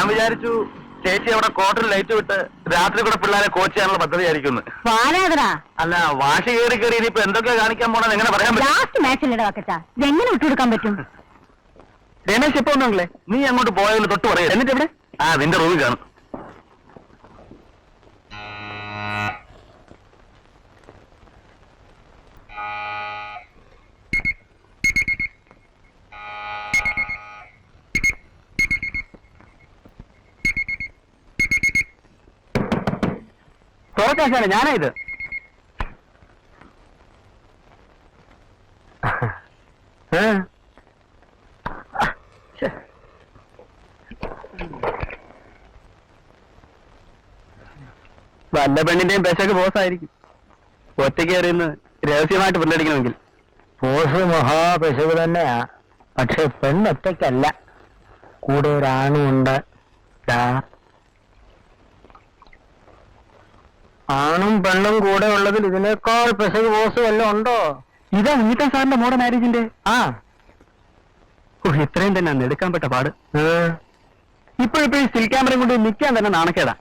ഞാൻ വിചാരിച്ചു ചേച്ചി അവിടെ കോട്ടൺ ലൈറ്റ് വിട്ട് രാത്രി കൂടെ പിള്ളേരെ കോച്ച് ചെയ്യാനുള്ള പദ്ധതി ആയിരിക്കും. അല്ല, വാശി കയറി കയറി ഇനിയിപ്പോ എന്തൊക്കെ കാണിക്കാൻ പോണെന്ന് എങ്ങനെ പറയാൻ പറ്റും? എങ്ങനെ വിട്ടുകൊടുക്കാൻ പറ്റും? രമേശ് എപ്പോ ഒന്നുമില്ലേ? നീ അങ്ങോട്ട് പോയതിൽ തൊട്ട് പറയാം. എന്നിട്ട് എവിടെ? നിന്റെ റൂമിൽ കാണും. തോറ്റാശാണ് ഞാനാ ഇത്. വല്ല പെണ്ണിന്റെയും പെശക്ക് ബോസായിരിക്കും. ഒറ്റയ്ക്ക് എറിയുന്നത് രഹസ്യമായിട്ട് പിള്ളടിക്കണമെങ്കിൽ. ബോസ് മഹാപെശക് തന്നെയാ. പക്ഷെ പെണ്ണൊറ്റയ്ക്കല്ല, കൂടെ ഒരാണുമുണ്ട്. ആണും പെണ്ണും കൂടെ ഉള്ളതിൽ ഇതിനേക്കാൾ പെശക് ബോസ് വല്ലതും ഉണ്ടോ? ഇതാ ഉണ്ണിത്താൻ സാറിന്റെ മോടെ മാരേജിന്റെ. ഇത്രയും തന്നെ അന്ന് എടുക്കാൻ പറ്റ പാട്. ഇപ്പോഴിപ്പോഴും സ്റ്റിൽ ക്യാമറയും കൊണ്ട് നിൽക്കാൻ തന്നെ നാണക്കേടാ.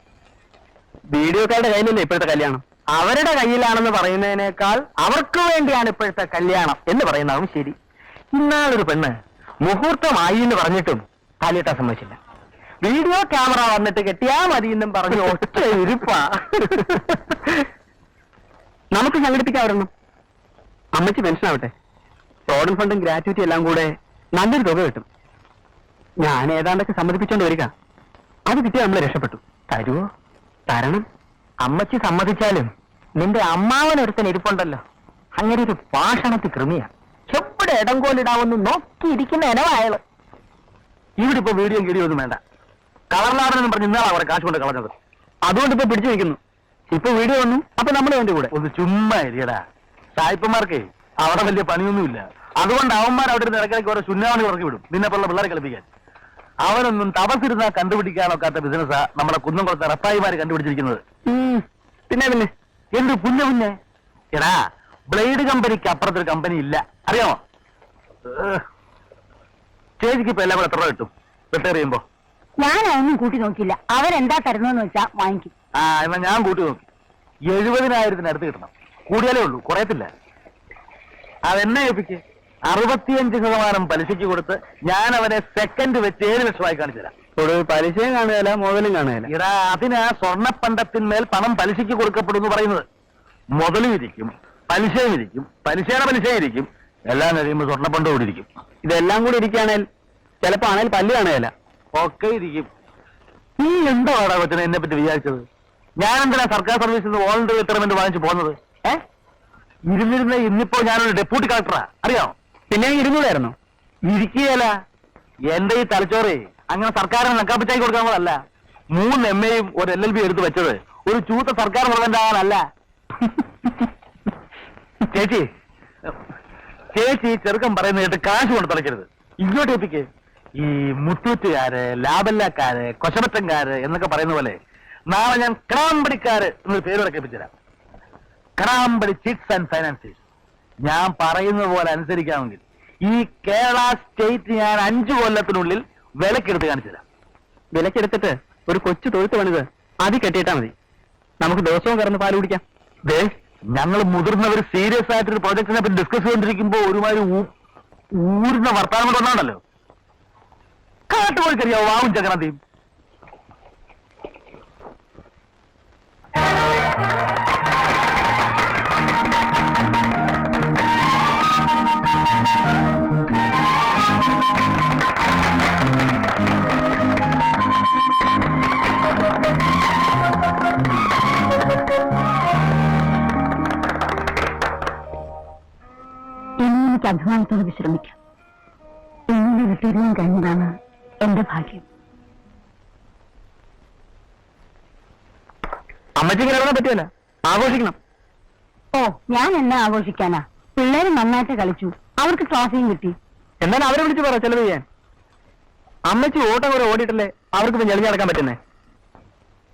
വീഡിയോക്കാരുടെ കയ്യിലല്ലേ ഇപ്പോഴത്തെ കല്യാണം. അവരുടെ കയ്യിലാണെന്ന് പറയുന്നതിനേക്കാൾ അവർക്ക് വേണ്ടിയാണ് ഇപ്പോഴത്തെ കല്യാണം എന്ന് പറയുന്നതും ശരി. ഇന്നാളൊരു പെണ്ണ് മുഹൂർത്തമായി എന്ന് പറഞ്ഞിട്ടും താലിയിട്ടാൻ സമ്മതിച്ചില്ല. വീഡിയോ ക്യാമറ വന്നിട്ട് കെട്ടിയാ മതി എന്നും പറഞ്ഞു ഒറ്റ ഇരിപ്പാ. നമുക്ക് സംഘടിപ്പിക്കാവരണം. അമ്മച്ചി പെൻഷനാവട്ടെ. പ്രോവിഡന്റ് ഫണ്ടും ഗ്രാറ്റുവിറ്റി എല്ലാം കൂടെ നല്ലൊരു തുക കിട്ടും. ഞാൻ ഏതാണ്ടൊക്കെ സമ്മതിപ്പിച്ചോണ്ട് വരിക. അത് കിട്ടിയാൽ നമ്മൾ രക്ഷപ്പെട്ടു. തരുവോ? തരണം. അമ്മച്ചി സമ്മതിച്ചാലും നിന്റെ അമ്മാവനൊരുത്തൻ ഇരിപ്പുണ്ടല്ലോ, അങ്ങനെ ഒരു പാഷണത്തി കൃമിയാ. എവിടെ ഇടംകോലിടാവെന്ന് നോക്കിയിരിക്കുന്ന ഇനവായാള്. ഇവിടെ ഇപ്പൊ വീഡിയോ ഗീഡിയോ ഒന്നും വേണ്ട. കളർനാടനെന്ന് പറഞ്ഞ് ഇന്നാളാ അവിടെ കാശ് കൊണ്ട് കളഞ്ഞത്. അതുകൊണ്ട് ഇപ്പൊ പിടിച്ചു നിൽക്കുന്നു. ഇപ്പൊ വീഡിയോ വന്നു, അപ്പൊ നമ്മൾ വേണ്ടി കൂടെ ഒന്ന് ചുമ്മാ ഇരിയടാ. സായിപ്പന്മാർക്ക് അവിടെ വലിയ പണിയൊന്നുമില്ല. അതുകൊണ്ട് അവന്മാർ അവിടെ ഇരുന്ന് ഇടയ്ക്കിടയ്ക്ക് ഓരോ ചുന്നാവണി ഇറക്കി വിടും നിന്നെപ്പോലുള്ള പിള്ളേരെ കളിപ്പിക്കാൻ. അവനൊന്നും തപസിരുന്നാ കണ്ടുപിടിക്കാനൊക്കാത്ത ബിസിനസ്സാ നമ്മുടെ കുന്നംകുളത്തെ റപ്പായിമാര് കണ്ടുപിടിച്ചിരിക്കുന്നത്. പിന്നെ പിന്നെ എന്ത് പുഞ്ഞ എടാ, ബ്ലേഡ് കമ്പനിക്ക് അപ്പുറത്തൊരു കമ്പനി ഇല്ല, അറിയാമോ? ചേച്ചിക്ക് ഇപ്പൊ എല്ലാം കൂടെ എത്ര കിട്ടും റിട്ടയർ ചെയ്യുമ്പോ? ഞാനൊന്നും കൂട്ടി നോക്കില്ല. അവരെന്താ തരുന്നതെന്ന് വെച്ചാ വാങ്ങിക്കും. എന്നാ ഞാൻ കൂട്ടി നോക്കി. 70,000 കിട്ടണം. കൂടിയാലേ ഉള്ളൂ, കുറയത്തില്ല. അതെന്നെ ഏൽപ്പിക്ക്. 65% പലിശയ്ക്ക് കൊടുത്ത് ഞാൻ അവനെ സെക്കൻഡ് വെച്ച് 7 ലക്ഷമായി കാണിച്ചു തരാം. പലിശയും കാണുകയില്ല, മുതലും കാണുകയില്ല. ഇടാ, അതിനാ സ്വർണ്ണപ്പണ്ടത്തിന്മേൽ പണം പലിശയ്ക്ക് കൊടുക്കപ്പെടും എന്ന് പറയുന്നത്. മുതലും ഇരിക്കും, പലിശയും ഇരിക്കും, പലിശയുടെ പലിശയും ഇരിക്കും. എല്ലാം കഴിയുമ്പോൾ സ്വർണ്ണപ്പണ്ടം കൂടി ഇരിക്കും. ഇതെല്ലാം കൂടി ഇരിക്കുകയാണെങ്കിൽ ചിലപ്പോ ആണെങ്കിൽ പല്ല് കാണുകയില്ല, ഒക്കെ ഇരിക്കും. നീ എന്താ വാടാ കൊച്ചനെ എന്നെ പറ്റി വിചാരിച്ചത്? ഞാൻ എന്തിനാ സർക്കാർ സർവീസിൽ നിന്ന് വോളണ്ടറി റിട്ടയർമെന്റ് വാങ്ങിച്ചു പോകുന്നത്? ഇരുന്നിരുന്ന ഇന്നിപ്പോ ഞാനൊരു ഡെപ്യൂട്ടി കളക്ടറാ, അറിയാമോ? പിന്നെ ഇരുന്നൂടായിരുന്നു. ഇരിക്കുകയല്ല. എന്റെ ഈ തലച്ചോറ് അങ്ങനെ സർക്കാരിന് നക്കാപ്പിച്ചാക്കി കൊടുക്കാനുള്ളതല്ല. 3 MAയും ഒരു LLB എടുത്ത് വെച്ചത് ഒരു ചൂത്ത സർക്കാർ മുഴുവനാകാനല്ല. ചേച്ചി ചെറുക്കം പറയുന്ന കേട്ട് കാശ് കൊണ്ട് തളയ്ക്കരുത്. ഇങ്ങോട്ട് എത്തിക്ക്. ഈ മുത്തൂറ്റുകാര്, ലാബല്ലക്കാര്, കൊശമറ്റംകാര് എന്നൊക്കെ പറയുന്ന പോലെ നാളെ ഞാൻ കടാമ്പടിക്കാര് എന്നൊരു പേര് കേൾപ്പിച്ചുതരാം. കടാമ്പടി ചിറ്റ്സ് ആൻഡ് ഫൈനാൻസേഴ്സ്. ഞാൻ പറയുന്നത് പോലെ അനുസരിക്കാമെങ്കിൽ ഈ കേരള സ്റ്റേറ്റ് ഞാൻ 5 കൊല്ലത്തിനുള്ളിൽ വിലക്കെടുത്ത് കാണിച്ചു തരാം. വിലക്കെടുത്തിട്ട് ഒരു കൊച്ചു തൊഴുത്ത് പണിത് അതി കെട്ടിയിട്ടാ മതി. നമുക്ക് ദിവസവും കറന്ന് പാല് കുടിക്കാം. ഞങ്ങൾ മുതിർന്നവർ സീരിയസ് ആയിട്ടൊരു പ്രോജക്റ്റിനെ പറ്റി ഡിസ്കസ് ചെയ്തിരിക്കുമ്പോ ഒരുമാതിരി ഊരുന്ന വർത്താനം കൊണ്ടാണല്ലോ. കാട്ടുപോയിക്കറിയാവോ വാവും ചക്രാന്തിയും. എനിക്ക് അഭിമാനത്തോടെ വിശ്രമിക്കാം. ഇങ്ങനെ വിട്ടീർന്നും കഴിഞ്ഞതാണ് എന്റെ ഭാഗ്യം. അമ്മച്ചിക്ക് ഇറങ്ങാൻ പറ്റില്ല, ആഘോഷിക്കണം. ഓ, ഞാൻ എന്നെ ആഘോഷിക്കാനാ? പിള്ളേര് നന്നായിട്ട് കളിച്ചു, അവർക്ക് ട്രോഫിയും കിട്ടി. എന്നാലും അവരെ വിളിച്ച് പറ ചെലവ് ചെയ്യാൻ. അമ്മച്ചി ഓട്ടം കൂടെ ഓടിയിട്ടല്ലേ അവർക്ക് ഞെളിഞ്ഞ് നടക്കാൻ പറ്റുന്നേ.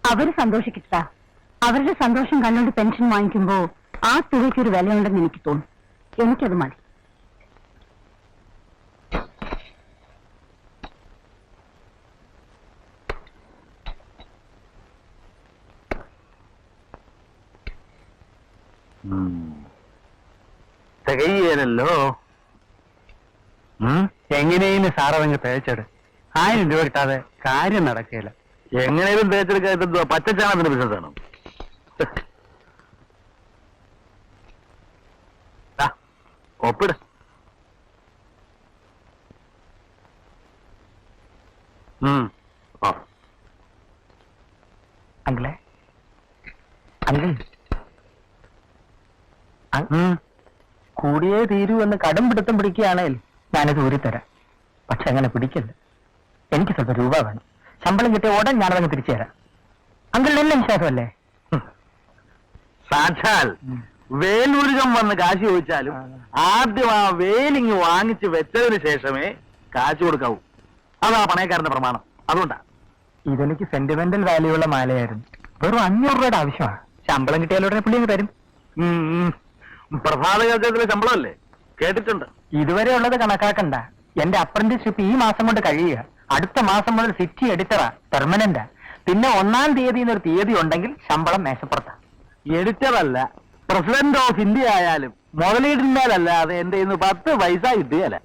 അവര് സന്തോഷിക്കട്ടാ. അവരുടെ സന്തോഷം കണ്ടുകൊണ്ട് പെൻഷൻ വാങ്ങിക്കുമ്പോ ആ തുകയ്ക്കൊരു വിലയുണ്ടെന്ന് എനിക്ക് തോന്നും. എനിക്കത് മതി. തികയല്ലോ. എങ്ങനെയും സാറതങ്ങ് തേച്ചെടു. 1000 രൂപ കിട്ടാതെ കാര്യം നടക്കില്ല. എങ്ങനെയും തേച്ചെടുക്കാ പച്ചച്ചാണത്തിന്റെ ബിസിനസ്സാണോ? ഒപ്പിട്. അങ്കിളെ, അങ്കിൾ കൂടിയേ തീരൂ എന്ന് കടും പിടുത്തം പിടിക്കുകയാണെങ്കിൽ ഞാനത് ഊരിത്തരാം. പക്ഷെ അങ്ങനെ പിടിക്കല്ല. എനിക്ക് സ്വല്പം രൂപ വേണം. ശമ്പളം കിട്ടിയ ഉടൻ ഞാനതങ്ങ് തിരിച്ചു തരാം. അങ്കിളിന് എന്നെ വിശ്വാസമല്ലേ? സാക്ഷാൽ വേലൂരുകം വന്ന് കാശ് ചോദിച്ചാലും ആദ്യം ആ വേലിങ് വാങ്ങിച്ച് വെച്ചതിന് ശേഷമേ കാശ് കൊടുക്കാവൂ. അതാ പണയക്കാരന്റെ പ്രമാണം. അതുകൊണ്ടാ. ഇതെനിക്ക് സെന്റിമെന്റൽ വാല്യൂ ഉള്ള മാലയായിരുന്നു. വെറും 500 രൂപയുടെ ആവശ്യമാണ്. ശമ്പളം കിട്ടിയാലുടനെ പുള്ളി അങ്ങ് തരും. പ്രഭാത കച്ചവടത്തിലെ ശമ്പളമല്ലേ? കേട്ടിട്ടുണ്ട്. ഇതുവരെ ഉള്ളത് കണക്കാക്കണ്ട. എന്റെ അപ്രന്റീസ്ഷിപ്പ് ഈ മാസം കൊണ്ട് കഴിയുക. അടുത്ത മാസം മുതൽ സിറ്റി എഡിറ്ററാ, പെർമനന്റാ. പിന്നെ 1-ാം തീയതി എന്നൊരു തീയതി ഉണ്ടെങ്കിൽ ശമ്പളം മേശപ്പുറത്താ. എഡിറ്ററല്ല, പ്രസിഡന്റ് ഓഫ് ഇന്ത്യ ആയാലും മുതലിടുന്നാലല്ലാതെ എന്റെ ഇന്ന് 10 പൈസ കിട്ടുകയല്ല.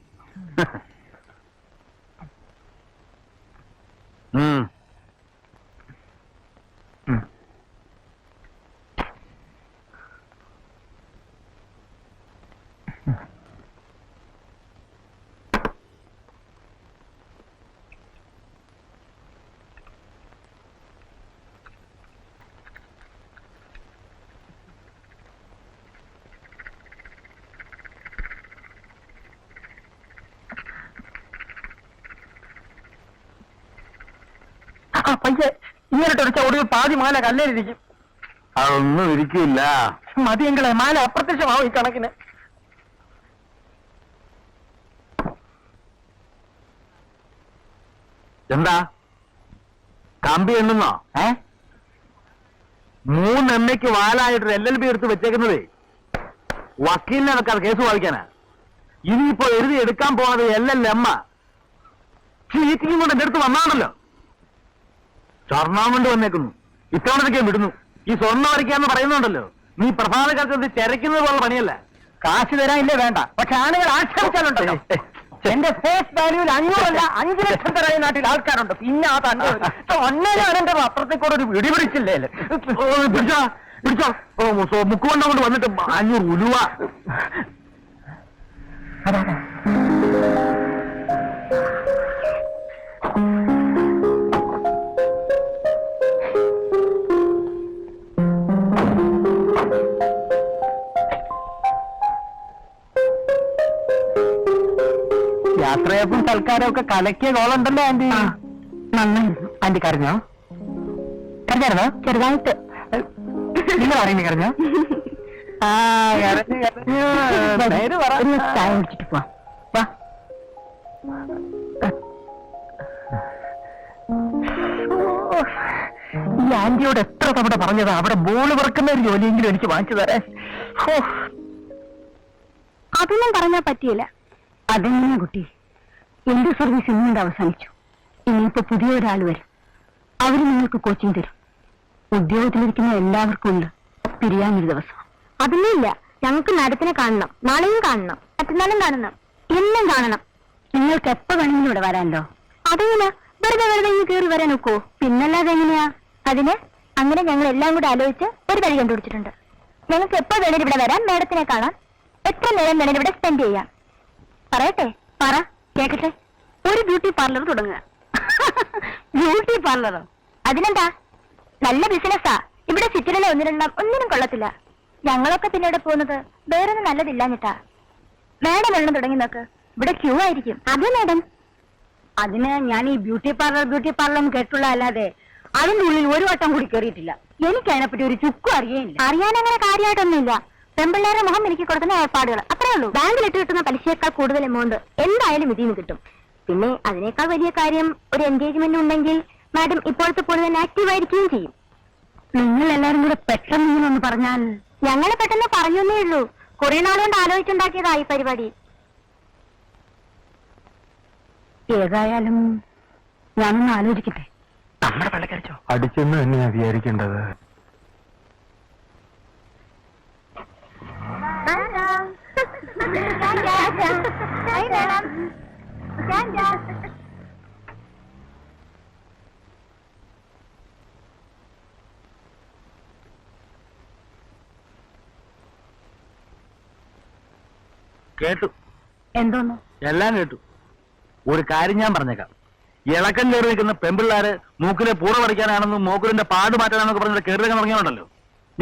പയ്യെ ഇങ്ങോട്ടൊടിച്ച ഒടുവിൽ പാതി മാല കല്ലേലിരിക്കും. അതൊന്നും ഇരിക്കില്ല. മതിയെങ്കിലേ മാല അപ്രത്യക്ഷമാവും ഈ കണക്കിന്. എന്താ കമ്പി എണ്ണുന്നോ? 3 എണ്ണയ്ക്ക് വാലായിട്ട് LLB എടുത്ത് വെച്ചേക്കുന്നതേ വക്കീലിനെ വെക്കാതെ കേസ് വാദിക്കാനാ. ഇനിയിപ്പോ എഴുതി എടുക്കാൻ പോണത് LLM. ചീറ്റിങ് കൊണ്ട് എന്റെ അടുത്ത് വന്നാണല്ലോ. സ്വർണ്ണം കൊണ്ട് വന്നേക്കുന്നു. ഇത്തവണത്തേക്ക് വിടുന്നു. ഈ സ്വർണ്ണം വരയ്ക്കാന്ന് പറയുന്നുണ്ടല്ലോ, നീ പ്രഭാത കാലത്ത് ചരയ്ക്കുന്നത് പോലുള്ള പണിയല്ല. കാശ് തരാനില്ലേ വേണ്ട. പക്ഷെ ആളുകൾ ആക്ഷേപിച്ചാലുണ്ടല്ലോ. എന്റെ ഫേസ് വാല്യൂവിൽ 500 അല്ല 5 ലക്ഷം തരാൻ നാട്ടിൽ ആൾക്കാരുണ്ട്. പിന്നെ ആ തന്നെ ഒന്നേലും അപ്പുറത്തേക്കൂടെ ഒരു പിടി പിടിച്ചില്ലേ? പിടിച്ചോ പിടിച്ചോ. മുക്കുവണ്ണം കൊണ്ട് വന്നിട്ട് 500 ഉലുവ. യാത്രയപ്പം സൽക്കാരം ഒക്കെ കലക്കിയ കോളുണ്ടല്ലോ ആന്റി. നന്നായിരുന്നു. ആന്റി കരഞ്ഞോ? കരഞ്ഞായിരുന്നോ? ചെറുതായിട്ട്. നിങ്ങൾ അറിയുന്ന കരഞ്ഞോ? ഒരു ചായ കുടിച്ചിട്ട് പോവാം. വാ. ഈ ആന്റിയോട് എത്ര തവണ പറഞ്ഞതാ അവിടെ ബോള് പറക്കുന്ന ഒരു ജോലിയെങ്കിലും എനിക്ക് വാങ്ങിച്ചു തരാൻ. അതൊന്നും പറഞ്ഞാൽ പറ്റിയില്ല. അതെങ്ങനെയാ കുട്ടി? എന്റെ സർവീസ് ഇന്നുകൊണ്ട് അവസാനിച്ചു. ഇനിയിപ്പോ പുതിയ ഒരാൾ വരും. അവര് നിങ്ങൾക്ക് കോച്ചിങ് തരും. ഉദ്യോഗത്തിലിരിക്കുന്ന എല്ലാവർക്കും ഉണ്ട് പിരിയാനൊരു ദിവസം. അതൊന്നും ഇല്ല. ഞങ്ങൾക്ക് മാഡത്തിനെ കാണണം. നാളെയും കാണണം, മറ്റന്നാളും കാണണം, എന്നും കാണണം. നിങ്ങൾക്ക് എപ്പോ വേണമെങ്കിലും ഇവിടെ വരാനല്ലോ. അതെങ്ങനെയാ? വെറുതെ ഇങ്ങ് കയറി വരാൻ നോക്കോ? പിന്നല്ലാതെ എങ്ങനെയാ? അതിന് അങ്ങനെ ഞങ്ങൾ എല്ലാം കൂടെ ആലോചിച്ച് ഒരു വഴി കണ്ടുപിടിച്ചിട്ടുണ്ട്. ഞങ്ങൾക്ക് എപ്പോ വേണേലും ഇവിടെ വരാൻ, മാഡത്തിനെ കാണാൻ, എത്ര നേരം വേണേലും ഇവിടെ സ്പെൻഡ് ചെയ്യാം. പറയട്ടെ? പറ കേക്കട്ടെ. ഒരു ബ്യൂട്ടി പാർലർ തുടങ്ങുക. ബ്യൂട്ടി പാർലറോ? അതിനെന്താ, നല്ല ബിസിനസ്സാ. ഇവിടെ സിറ്റിയിലെ ഒന്നിനും കൊള്ളത്തില്ല. ഞങ്ങളൊക്കെ പിന്നെ ഇവിടെ പോകുന്നത് വേറൊന്നും നല്ലതില്ലാഞ്ഞിട്ടാ. മാഡം ഒരെണ്ണം തുടങ്ങി നോക്ക്. ഇവിടെ ക്യൂ ആയിരിക്കും. അതെ മാഡം. അതിന് ഞാൻ ഈ ബ്യൂട്ടി പാർലർ കേട്ടുള്ള അല്ലാതെ അതിന്റെ ഉള്ളിൽ ഒരു വട്ടം കൂടി കയറിയിട്ടില്ല. എനിക്ക് അതിനെപ്പറ്റി ഒരു ചുക്കും അറിയാനില്ല. അറിയാനങ്ങനെ കാര്യമായിട്ടൊന്നുമില്ല. പെമ്പിള്ളേരുടെ മുഖം എനിക്ക് കൊടുക്കുന്ന ഏർപ്പാടുകൾ അത്രേ ഉള്ളൂ. ബാങ്കിലിട്ട് കിട്ടുന്ന പലിശയേക്കാൾ കൂടുതൽ എമൗണ്ട് എന്തായാലും ഇതിൽ നിന്ന് കിട്ടും. പിന്നെ അതിനേക്കാൾ വലിയ കാര്യം, ഒരു എൻഗേജ്മെന്റ് ഉണ്ടെങ്കിൽ മാഡം ഇപ്പോഴത്തെ പോലെ തന്നെ ആക്റ്റീവ് ആയിരിക്കുകയും ചെയ്യും. നിങ്ങൾ എല്ലാവരും കൂടെ പെട്ടെന്ന് ഇങ്ങനൊന്ന് പറഞ്ഞാൽ. ഞങ്ങൾ പെട്ടെന്ന് പറഞ്ഞേ ഉള്ളൂ. കുറെ നാളുകൊണ്ട് ആലോചിച്ചുണ്ടാക്കിയതാ ഈ പരിപാടി. ഏതായാലും ഞാനൊന്ന് ആലോചിക്കട്ടെ. നമ്മുടെ പള്ളക്കരച്ചോ അടിച്ചെന്ന് തന്നെയാ വിചാരിക്കേണ്ടത്. കേട്ടു, എന്തോന്ന്? എല്ലാം കേട്ടു. ഒരു കാര്യം ഞാൻ പറഞ്ഞേക്കാം. ഇളക്കം കയറി നിൽക്കുന്ന പെമ്പിള്ളാര് മൂക്കിലെ പൂറ പറിക്കാനാണെന്നും മൂക്കിലിന്റെ പാട് മാറ്റാനാണെന്നൊക്കെ പറഞ്ഞിട്ട് കയറി തുടങ്ങിയുണ്ടല്ലോ.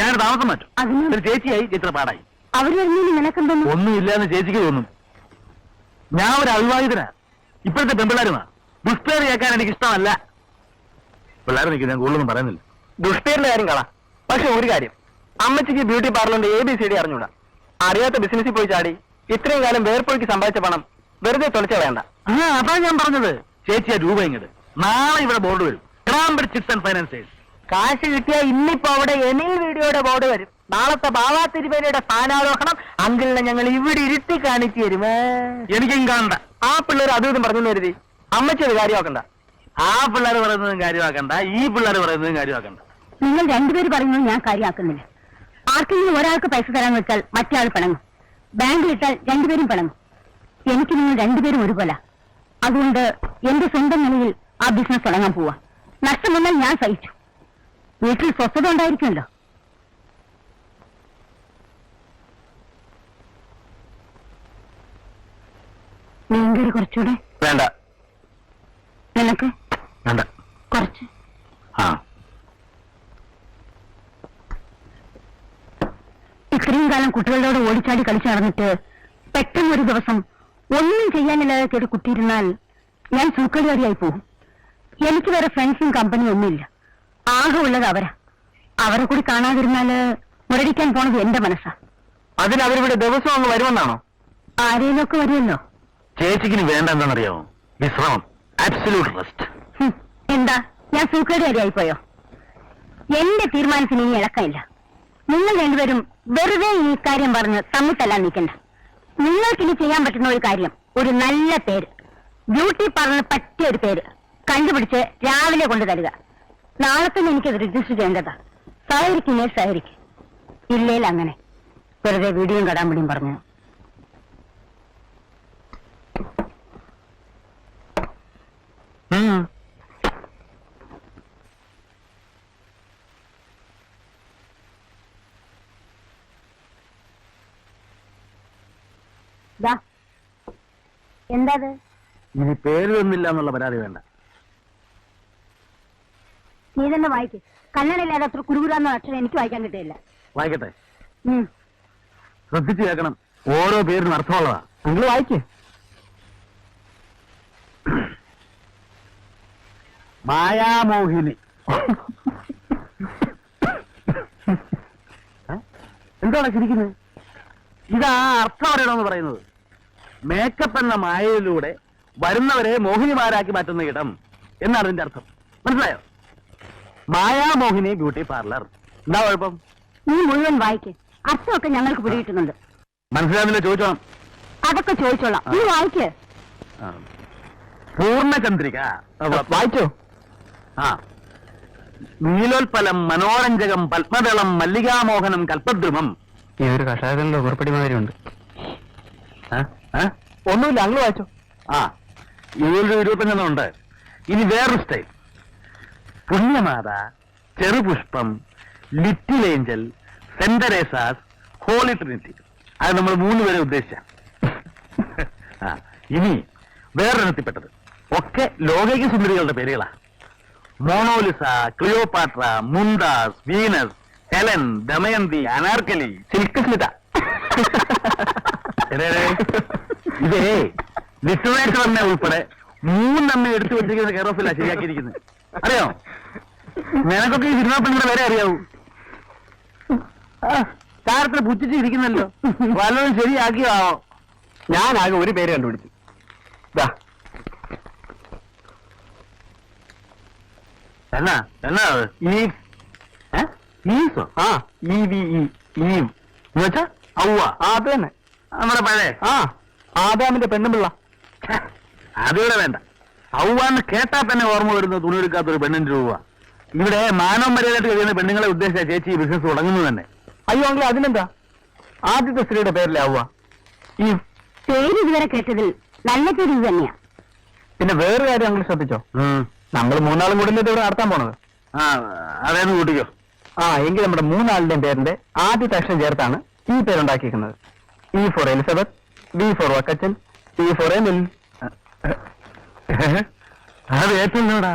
ഞാൻ താമസം മാറ്റും. അതിന് ഒരു ചേച്ചിയായി ചിത്ര പാടായി. അവര് വരുന്നതിന് നിനക്കെന്തോന്നു? ഒന്നുമില്ലാന്ന് ചേച്ചിക്ക് തോന്നും. ഞാൻ ഒരു അവിവാഹിതനാ. ഇപ്പോഴത്തെ പെമ്പിള്ളാരുമാ. ദുഷ്പേര് കേൾക്കാൻ എനിക്ക് ഇഷ്ടമല്ല. പിള്ളേർ നിൽക്കും, ഞാൻ കൂടുതലൊന്നും പറയുന്നില്ല. ദുഷ്പേരിന്റെ കാര്യം കളാ. പക്ഷെ ഒരു കാര്യം, അമ്മച്ചിക്ക് ബ്യൂട്ടി പാർലറിന്റെ ABCD അറിഞ്ഞൂടാ. അറിയാത്ത ബിസിനസ്സിൽ പോയി ചാടി ഇത്രയും കാലം വേർപ്പൊഴിക്ക് സമ്പാദിച്ച പണം വെറുതെ തൊലച്ച വേണ്ട. അതാ ഞാൻ പറഞ്ഞത്. ചേച്ചിയാ രൂപ ഇങ്ങോട്ട്. നാളെ ഇവിടെ ബോർഡ് വരും. ക്രാംബിഡ് ചിറ്റ്സ് ആൻഡ് ഫൈനാൻസേഴ്സ്. കാശ് കിട്ടിയ ഇന്നിപ്പോ അവിടെ എമിൽ വീഡിയോയുടെ ബോർഡ് വരും. നാളത്തെ ബാബാ തിരുമേനിയുടെ സ്ഥാനാരോഹണം അങ്കിളിനെ ഞങ്ങൾ ഇവിടെ ഇരുത്തി കാണിച്ചു തരുമേ. എനിക്കും കാണണ്ട. ആ പിള്ളേർ അതും ഇതും പറഞ്ഞു കരുതി അമ്മച്ചി അത് കാര്യമാക്കണ്ട. ആ പിള്ളേർ പറയുന്നതും കാര്യമാക്കണ്ട, ഈ പിള്ളേർ പറയുന്നതും കാര്യമാക്കണ്ട. നിങ്ങൾ രണ്ടുപേര് പറയുന്നത് ഞാൻ കാര്യമാക്കുന്നില്ല. ആർക്കെങ്കിലും ഒരാൾക്ക് പൈസ തരാൻ വെച്ചാൽ മറ്റേ ആൾ പിണങ്ങും. ബാങ്കിലിട്ടാൽ രണ്ടുപേരും പിണങ്ങും. എനിക്ക് നിങ്ങൾ രണ്ടുപേരും ഒരുപോലെ. അതുകൊണ്ട് എന്റെ സ്വന്തം നിലയിൽ ആ ബിസിനസ് തുടങ്ങാൻ പോവാ. നഷ്ടം വന്നാൽ ഞാൻ സഹിച്ചു. വീട്ടിൽ സ്വസ്ഥത ഉണ്ടായിരിക്കുമല്ലോ. മീൻകറി കുറച്ചുകൂടെ വേണ്ട. നിനക്ക് വേണ്ട. കുറച്ച്. ആ, ഇത്രയും കാലം കുട്ടികളോട് ഓടിച്ചാടി കളിച്ചു നടന്നിട്ട് പെട്ടെന്നൊരു ദിവസം ഒന്നും ചെയ്യാനില്ലാതെ കേട്ട് കുത്തിയിരുന്നാൽ ഞാൻ സൂക്കടിയായി പോകും. എനിക്ക് വേറെ ഫ്രണ്ട്സും കമ്പനിയും ഒന്നുമില്ല. ആകെ ഉള്ളത് അവരാ. അവരെ കൂടി കാണാതിരുന്നാല് മുരടിക്കാൻ പോണത് എന്റെ മനസ്സാ. അതിനവരിവിടെ ദിവസം അങ്ങ് വരുമെന്നാണോ? ആരേലൊക്കെ വരുമല്ലോ. ചേച്ചിക്കിന് വേണ്ട എന്താണെന്നറിയാമോ? വിശ്രമം. Absolute rest. എന്താ ഞാൻ സൂക്കേടുകാരിയായിപ്പോയോ? എന്റെ തീരുമാനത്തിന് ഇനി ഇളക്കമില്ല. നിങ്ങൾ രണ്ടുപേരും വെറുതെ ഈ കാര്യം പറഞ്ഞ് തമ്മിത്തല്ലാൻ നിൽക്കണ്ട. നിങ്ങൾക്കിനി ചെയ്യാൻ പറ്റുന്ന ഒരു കാര്യം, ഒരു നല്ല പേര്, ബ്യൂട്ടി പാർലറിന് പറ്റിയ ഒരു പേര് കണ്ടുപിടിച്ച് രാവിലെ കൊണ്ടു തരിക. നാളെ തന്നെ എനിക്കത് രജിസ്റ്റർ ചെയ്യേണ്ടതാ. സഹകരിക്കുന്നേ സഹകരിക്കും. ഇല്ലേൽ അങ്ങനെ വെറുതെ വീഡിയോയും കടാമ്പിടിയും പറഞ്ഞു. എന്താ ഇനി പേര് തന്നില്ല എന്നുള്ള പരാതി വേണ്ട. നീ തന്നെ വായിക്ക്. കന്നഡയില്ലാതെ അത്ര കുരുകുരാന്ന അക്ഷരം എനിക്ക് വായിക്കാൻ കിട്ടിയില്ല. വായിക്കട്ടെ. ശ്രദ്ധിച്ചു കേൾക്കണം. ഓരോ പേരിനും അർത്ഥമുള്ളതാ. നിങ്ങൾ വായിക്കേ. മായാമോഹിനി. എന്താണ് ചിരിക്കുന്നത്? ഇതാ അർത്ഥം അറിയണമെന്ന് പറയുന്നത്. മേക്കപ്പ് എന്ന മായയിലൂടെ വരുന്നവരെ മോഹിനിമാരാക്കി മാറ്റുന്ന ഇടം എന്നാണ് ഇതിന്റെ അർത്ഥം. മനസ്സിലായോ? മായാമോഹിനി ബ്യൂട്ടി പാർലർ. എന്താ കുഴപ്പം? നീ മുഴുവൻ വായിക്ക്. അർത്ഥമൊക്കെ ഞങ്ങൾക്ക് പിടികിട്ടുന്നുണ്ട്. മനസ്സിലാവില്ല, ചോദിച്ചോണം. അതൊക്കെ ചോദിച്ചോളാം. നീ വായിക്ക്. പൂർണ്ണചന്ദ്രിക. വായിച്ചോ? ആ. നീലോൽപ്പലം മനോരഞ്ജകം പത്മദളം മല്ലികാമോഹനം കൽപ്പദ്രുമം. ഈ ഒരു കഷായത്തിലുള്ള ഉറപ്പടി മാതിരി ഉണ്ട്. ഒന്നുമില്ല, അങ്ങ് വായിച്ചോ. ആ, ഇതിലൊരു 25 ഉണ്ട്. ഇനി വേറൊരു style. Punyamatha, Cherupushpam, little angel, saint Teresa's, holy trinity. അത് നമ്മൾ 3 പേരെ ഉദ്ദേശിച്ച. ഇനി വേറൊരെണ്ണത്തിൽപ്പെട്ടത് ഒക്കെ ലോകൈക സുന്ദരികളുടെ പേരുകളാ. Mona Lisa, Cleopatra, Mumtaz, Venus, Helen, Damayanti, Anarkali, Silk Smitha. ഇതേ ലിറ്ററേച്ചറിനെ ഉൾപ്പെടെ 3 എടുത്തു വെച്ചിരിക്കുന്ന കെയർ ഓഫില്ല ശരിയാക്കിയിരിക്കുന്നത്. അറിയോ? നിനക്കൊക്കെ ഈ സിനിമ പെണ്ണിന്റെ പേരെ അറിയാവൂ. താരത്തിൽ പുച്ഛിച്ചിരിക്കുന്നല്ലോ. വല്ലതും ശരിയാക്കിയോ? ഞാനാകെ ഒരു പേര് കണ്ടുപിടിച്ചു. എന്നാ എന്നാ ഈസോ? ആ, EVE. എന്നുവെച്ചാ ഔവ. അത് തന്നെ, നമ്മുടെ പഴയ ആദാമിന്റെ പെണ്ണുപിള്ള. അതിവിടെ വേണ്ട. ഔവാന്ന് കേട്ടാ തന്നെ ഓർമ്മ വരുന്ന തുണിയെടുക്കാത്തൊരു പെണ്ണിന്റെ രൂപ. ഇവിടെ മാനവ മര്യാദയായിട്ട് കഴിയുന്ന പെണ്ണുങ്ങളെ ഉദ്ദേശിച്ച ചേച്ചി ഈ ബിസിനസ് തുടങ്ങുന്നത് തന്നെ. അയ്യോ അങ്കിൾ, അതിനെന്താ? ആദ്യത്തെ സ്ത്രീയുടെ പേരിലെ ഔവ. പേര് ഇതുവരെ കേട്ടതിൽ നല്ല ചെടി തന്നെയാ. പിന്നെ വേറൊരു കാര്യം നിങ്ങൾ ശ്രദ്ധിച്ചോ, നമ്മൾ മൂന്നാളും കൂടി ഇവിടെ നടത്താൻ പോണത്. അതേന്ന് കൂട്ടിക്കോ. എങ്കിൽ നമ്മുടെ മൂന്നാളുടെയും പേരിന്റെ ആദ്യത്തെ അക്ഷരം ചേർത്താണ് ഈ പേരുണ്ടാക്കിയിരിക്കുന്നത്. E for Elizabeth, V for Vakkachan, E for Emil. അത് ഏറ്റോടാ.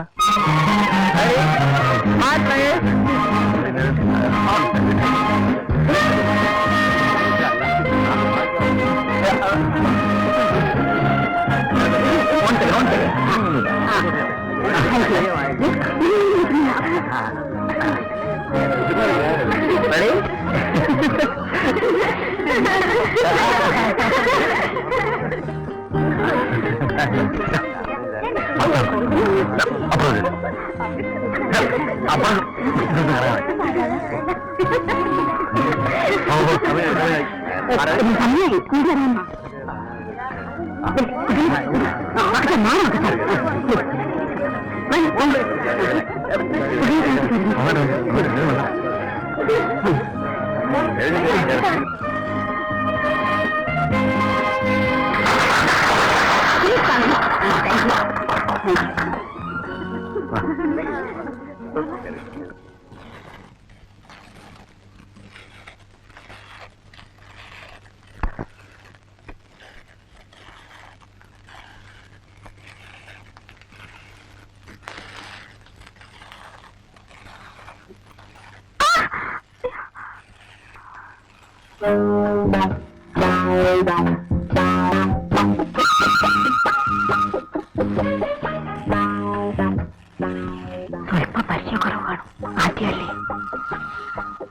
സ്വല്പ പരിചയക്കുറവാണ്. ആദ്യമല്ലേ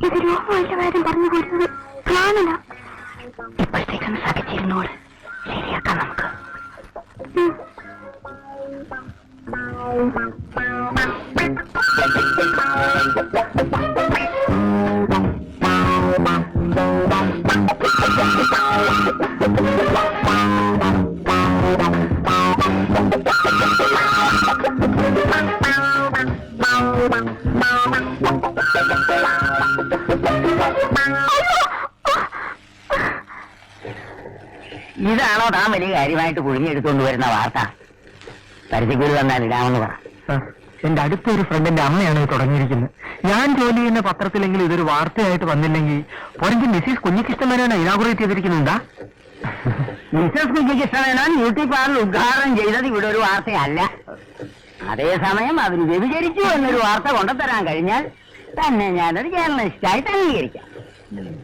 ഇത് രോഗമല്ല കാര്യം പറഞ്ഞു കൊടുത്തത് പ്ലാനല്ല. ഇപ്പോഴത്തേക്കൊന്ന് സഹിച്ചിരുന്നോട് ശരിയാക്കാം നമുക്ക്. ഇതാണോ താൻ വലിയ കാര്യമായിട്ട് കുഴിഞ്ഞെടുത്തുകൊണ്ട് വരുന്ന വാർത്ത? പരിധിക്കുരി വന്നാൽ ഇടാമെന്ന് പറ. എന്റെ അടുത്തൊരു ഫ്രണ്ടിന്റെ അമ്മയാണ് ഇത് തുടങ്ങിയിരിക്കുന്നത്. ഞാൻ ജോലി ചെയ്യുന്ന പത്രത്തിലെങ്കിൽ ഇതൊരു വാർത്തയായിട്ട് വന്നില്ലെങ്കിൽ പൊരഞ്ച് Mrs കുഞ്ഞിക്കൃഷ്ണമേനോനെ inaugurate ചെയ്തിരിക്കുന്നുണ്ടാ? Mrs കുഞ്ഞിക്കൃഷ്ണമേനോൻ beauty parlour ഉദ്ഘാടനം ചെയ്തത് ഇവിടെ ഒരു വാർത്തയല്ല. അതേസമയം അവന് വ്യഭിചരിച്ചു എന്നൊരു വാർത്ത കൊണ്ടുതരാൻ കഴിഞ്ഞാൽ തന്നെ ഞാനൊരു ജേർണലിസ്റ്റായിട്ട് അംഗീകരിക്കാം.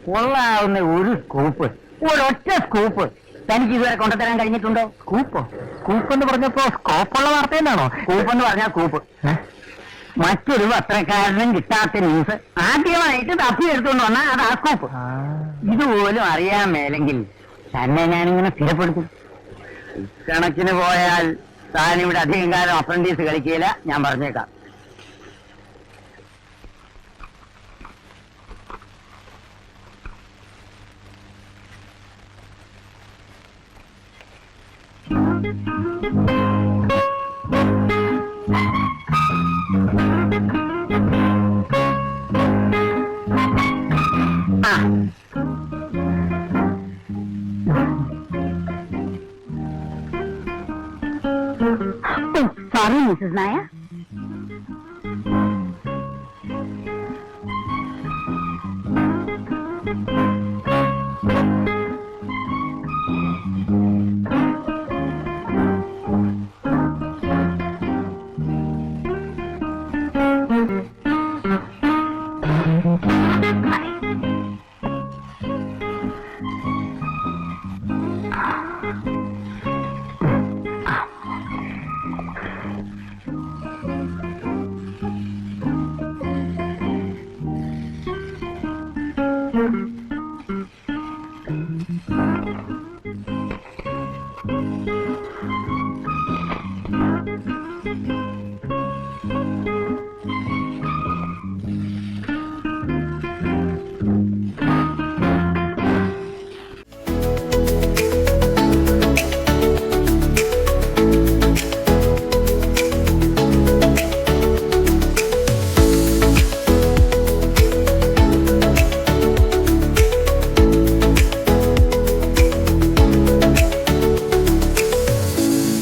കൊള്ളാവുന്ന ഒരു സ്കൂപ്പ്, ഒരൊറ്റ സ്കൂപ്പ് തനിക്ക് ഇതുവരെ കൊണ്ടുതരാൻ കഴിഞ്ഞിട്ടുണ്ടോ? സ്കൂപ്പോ? സ്കൂപ്പ് എന്ന് പറഞ്ഞപ്പോ സ്കോപ്പുള്ള വാർത്ത എന്നാണോ? സ്കൂപ്പ് എന്ന് പറഞ്ഞാൽ സ്കൂപ്പ്. മറ്റൊരു പത്രക്കാരനും കിട്ടാത്ത ന്യൂസ് ആദ്യമായിട്ട് തപ്പിയെടുത്തുകൊണ്ട് വന്നാൽ അത് ആ സ്കൂപ്പ്. ഇതുപോലും അറിയാൻ മേലെങ്കിൽ തന്നെ ഞാനിങ്ങനെ സ്ഥിരപ്പെടുത്തും. ഇക്കണക്കിന് പോയാൽ താനിവിടെ അധികം കാലം അപ്രന്റീസ് കളിക്കില്ല, ഞാൻ പറഞ്ഞേക്കാം. Sorry Mrs Nair,